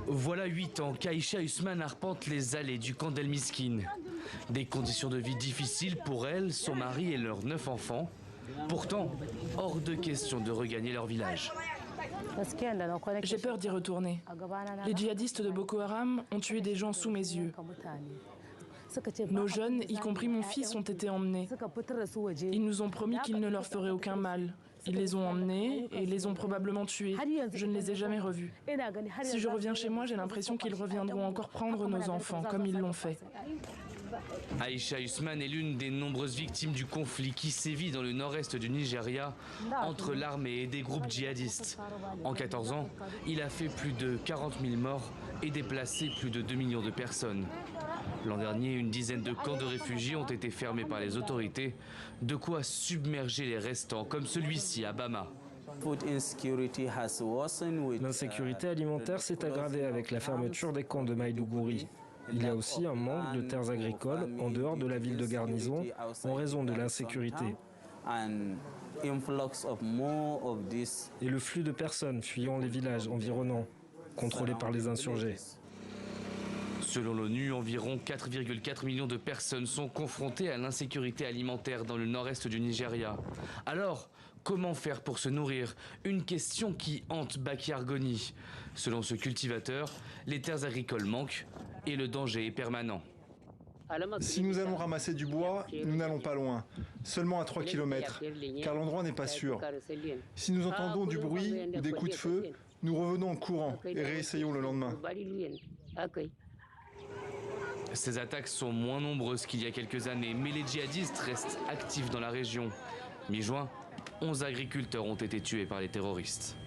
Voilà 8 ans qu'Aïcha Usman arpente les allées du camp d'El Miskin. Des conditions de vie difficiles pour elle, son mari et leurs 9 enfants. Pourtant, hors de question de regagner leur village. J'ai peur d'y retourner. Les djihadistes de Boko Haram ont tué des gens sous mes yeux. Nos jeunes, y compris mon fils, ont été emmenés. Ils nous ont promis qu'ils ne leur feraient aucun mal. Ils les ont emmenés et les ont probablement tués. Je ne les ai jamais revus. Si je reviens chez moi, j'ai l'impression qu'ils reviendront encore prendre nos enfants, comme ils l'ont fait. Aïcha Usman est l'une des nombreuses victimes du conflit qui sévit dans le nord-est du Nigeria entre l'armée et des groupes djihadistes. En 14 ans, il a fait plus de 40 000 morts et déplacé plus de 2 millions de personnes. L'an dernier, une dizaine de camps de réfugiés ont été fermés par les autorités, de quoi submerger les restants, comme celui-ci à Bama. L'insécurité alimentaire s'est aggravée avec la fermeture des camps de Maïdougouri. Il y a aussi un manque de terres agricoles en dehors de la ville de garnison en raison de l'insécurité. Et le flux de personnes fuyant les villages environnants, contrôlés par les insurgés. Selon l'ONU, environ 4,4 millions de personnes sont confrontées à l'insécurité alimentaire dans le nord-est du Nigeria. Alors, comment faire pour se nourrir? Une question qui hante Baki Argoni. Selon ce cultivateur, les terres agricoles manquent et le danger est permanent. Si nous allons ramasser du bois, nous n'allons pas loin, seulement à 3 km, car l'endroit n'est pas sûr. Si nous entendons du bruit ou des coups de feu, nous revenons en courant et réessayons le lendemain. Ces attaques sont moins nombreuses qu'il y a quelques années, mais les djihadistes restent actifs dans la région. Mi-juin, 11 agriculteurs ont été tués par les terroristes.